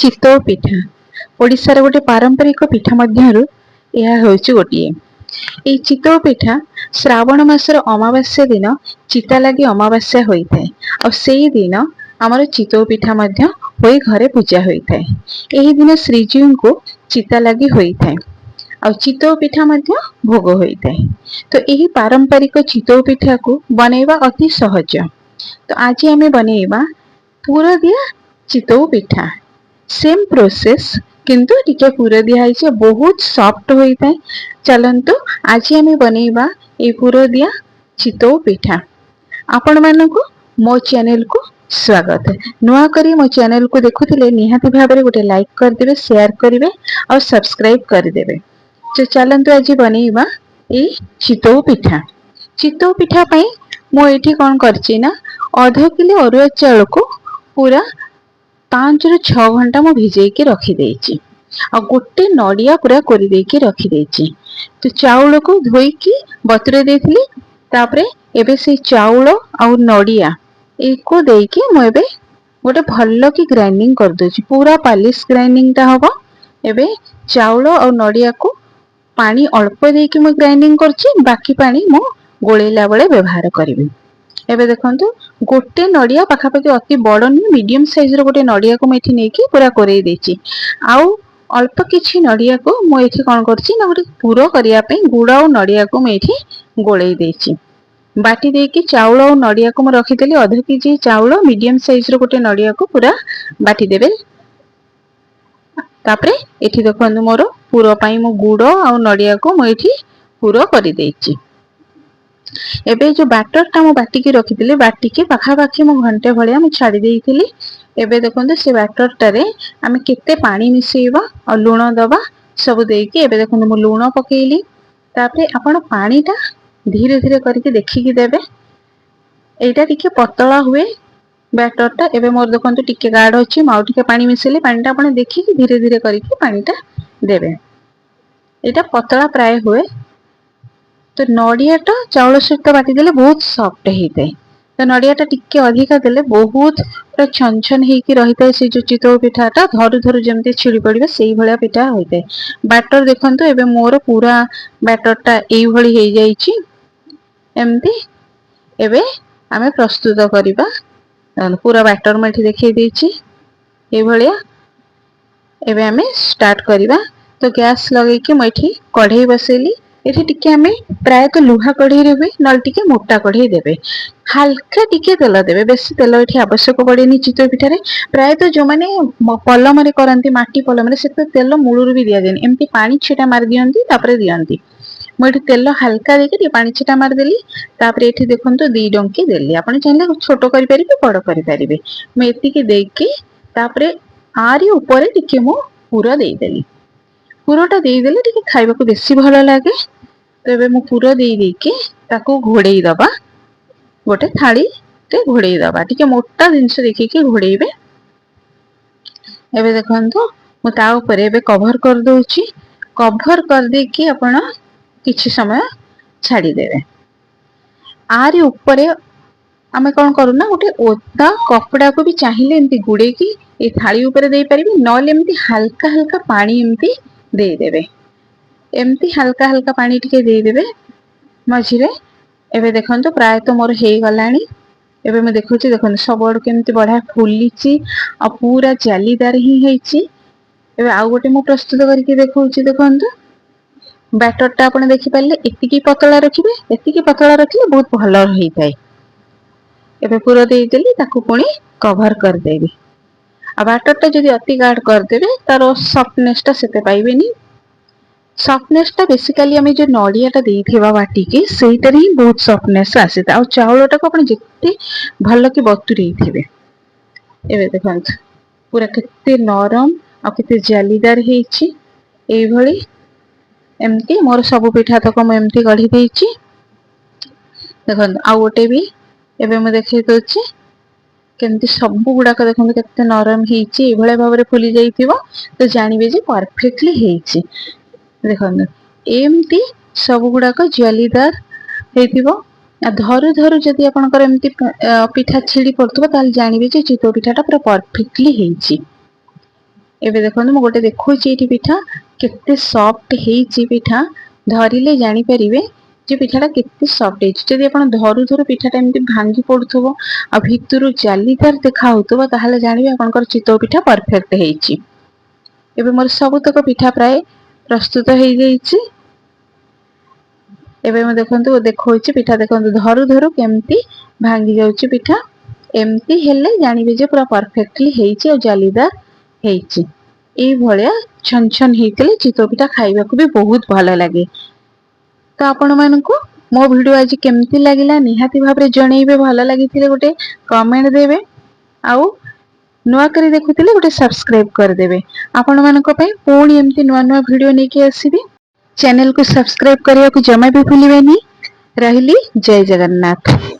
चितौ पिठा ओडिशार गोटे पारंपरिक पिठा मध्यरु यह होउची गोटिए। एई चितौ पिठा श्रावण मासर अमावास्या दिन चिता लगी अमावास्या होइଥାଏ और सेई दिन आमर चितौ पिठा मध्य होई घरे पूजा होइଥାଏ। एही दिन श्रीजीव को चिता लगी होइଥାଏ और चितौ पिठा मध्य भोग होइଥାଏ। तो यही पारंपरिक चितौ पिठा को बनेवा अति सहज। तो आज आमे बनेवा पूरा दिया चितौ पिठा। सेम प्रोसेस किंतु टिके पूरा दिया है बहुत सॉफ्ट होता है। चलंतु आज आमे बनेवा ए पूरा दिया चितौ पिठा। आपण मानकु मो चैनल को स्वागत है। नुआ करी मो चैनल को देखुथिले निहाती भाबरे गोटे लाइक कर देबे, शेयर करिवे और सब्सक्राइब कर देबे। तो चलंतु आज बनेवा ए चितौ पिठा। चितौ पिठा पई मो एठी कोन करची ना आधा किलो अरुआ चाउल को पूरा 5 ରୁ 6 घंटा मो भिजे के रखी देची और गोटे नडिया पूरा कोरी दे के रखी देची। तो चाउल को धोई की बतुरे देथिली। तापरे एबे से चाउल और नडिया एको देई के मो एबे गोटे भल्लो की ग्राइंडिंग कर दोची। पूरा पालिश ग्राइंडिंग ता हबो। एबे चाउल और नडिया को पानी अल्प दे के मो ग्राइंडिंग करची, बाकी पानी मो गोळेला बेले व्यवहार करिवि। एबे देखंतु गोटे नडिया पाखापाखि अति बड़ नु मीडियम साइज रो गोटे नडिया को मेठी नेकी पूरा कोरेई देची। आउ अल्प किछि नडिया को मो एठी कोन करची ना गोटे पुरो करिया पे गुड़ और नडिया को मेठी गोळेई देची। बाटी दे के चाउल और नडिया को मो रखी देली। आधा केजी चाउल मीडियम साइज रो गोटे नडिया को पूरा बाटी देबे। तापरे एठी देखंतु मोर पुरो पाई मो गुड़ और नडिया को मो एठी पुरो करि देची। एबे जो बैटर टा मो बाटी के रखी दिले, बाटी के पाखापाखि मो घंटे भलिया मो छाड़ी देइथिली। एबे देखंतु से बैटर टारे आमे केते पानी मिसेइबा और लूण दबा सब देई के। एबे देखंतु मो लूण पकेइली। तापरे आपण पानी टा धीरे धीरे करके देखि के देबे। एटा टिके पतला हुए बैटर टा। एबे मोर देखंतु टिके गाढ़ अछि, माउ टिके पानी मिसेली। पानी टा आपण देखि के धीरे धीरे करके पानी टा देबे। एटा पतला प्राय हुए। तो नडिया टा चाउल सहित बाटी देले बहुत सॉफ्ट हेइते। तो नडिया टा टिके अधिका देले बहुत पूरा छन छन हेइकी रहिते। से जो चितौ पिठा टा धरु धरु जेमते छिड़ी पड़िबे सेही भलिया पिठा होइते। बैटर देखंतु एबे मोर पूरा बैटर टा एई भली हेइ जाईची एमती। एबे आमे प्रस्तुत करिबा। पूरा बैटर मेठी देखै देइची एई भलिया। एबे आमे स्टार्ट करिबा। तो गैस लगे के मेठी कढ़ाई बसेली। एठी टिके आमे प्राय तो लुहा कढ़ाई रे हुए, नल टिके मोटा कढ़ाई देबे। हल्का टिके तेल देबे, बेसी तेल एठी आवश्यक पड़ेनी चितौ पिठारे। प्राय तो जो माने पलम रे करंती माटी पलम रे से तो तेल मूलुर भी दिया जायनी, एमती पानी छिटा मार दियंती तापरे दियंती। मो एठी तेल हल्का देके टी पानी छिटा मार देली। तापरे एठी देखंतु 2 डंकी देली। आपण चाहिले छोटो करि परिबे, बड़ करि परिबे। मैं एति के देके तापरे आरी ऊपर टिके मो पूरा देई देली। पूराटा देई देले टिके खाइबा को बेसी भलो लागे। तो एबे मो पूरा देई दे के ताको घोड़ेई दबा। गोटे थाली ते घोड़ेई दबा। टिके मोटा जिंस देखि के घोड़ेइबे। एबे देखंतु मो ता ऊपर एबे कवर कर दोउची। कवर कर दे के आपण किछि समय छाड़ी देबे। आरी ऊपर आमे कोन करू ना गोटे ओदा कपड़ा को भी चाहिए एमती गुड़े की ए थाली ऊपर देई परिबे, नले एमती हल्का हल्का पानी एमती देई देबे। एमती हल्का हल्का पानी टिके देई देबे मझिरे। एबे देखंतु प्राय तो मोर हेई गलानी। एबे मैं देखुची देखंतु सब आड़ केमती बढ़िया फुलीची आ पूरा जालीदार ही हेइची। एबे आउ गोटे मु प्रस्तुत करके देखौची देखंतु। बैटर टा आपण देखि पाले एतिकी पतला रखिबे। एतिकी पतला रखिले बहुत भलो हेइताय। एबे पूरा देई देली ताकू पुणी कवर कर देबी। आ बैटर टा जदी अति गाढ़ कर देबे तारो सॉफ्टनेस टा सेते पाइबेनी। सॉफ्टनेस टा बेसिकली हमें जो नडिया टा देइथिबा बाटी के सेइटर ही बहुत सॉफ्टनेस आसेता। आ चाउल टा को आपण जेते भलो कि बतुरेइथिबे। एबे देखंतु पूरा केते नरम आ केते जालीदार हेइची। एई भली एमती मोर सब पिठा तक म एमती गढ़ी देइची। देखंतु आ गोटे भी एबे म देखै दोची केमती सब गुडा को देखंतु केते नरम हेइची। ए भले भाबरे फुली जाइथिबो तो जानिबे जे परफेक्टली हेइची। देखंतु एमती सब गुडा को जालीदार हेइथिबो। आ धरु धरु जदी आपनकर एमती पिठा छिड़ी पड़थबो ताल जानिबे जे चितौ पिठाटा पूरा परफेक्टली हेइची। एबे देखो मु गोटे देखुची एठी पिठा केते सॉफ्ट हेची पिठा धरिले जानी परिबे जे पिठाटा केते सॉफ्ट हेची जदि आपण धरु धरु पिठाटा एमती भांगी पडुथबो आ भितरु जालीदार देखा होतबो ताहाले जानिबे आपनकर चितौ पिठा परफेक्ट हेची। एबे मोर सब तक पिठा प्राय प्रस्तुत हो जाइए। एबे मैं देखंतु देखौछि पिठा देखंतु धरु धरु केमती भांगी जाउछि पिठा एमती हेले जानिबे जे पूरा परफेक्टली हेछि और जालीदार हेछि। एई भलिया छन छन हेतले चितौ पिठा खाइबा को भी बहुत भलो लागे। तो आपण मानकु मो वीडियो आज केमती लागिला निहाती भाबरे जणैबे भलो लागिथिले गोटे कमेंट देबे आउ नुआ करी देखुथिले गोटे सब्सक्राइब कर देबे। आपण मानको पई पुणी एमती नुआ नुआ वीडियो नेकी आसीबे। चैनल को सब्सक्राइब करिया को जमा भी भूलिबेनी। रहिली जय जगन्नाथ।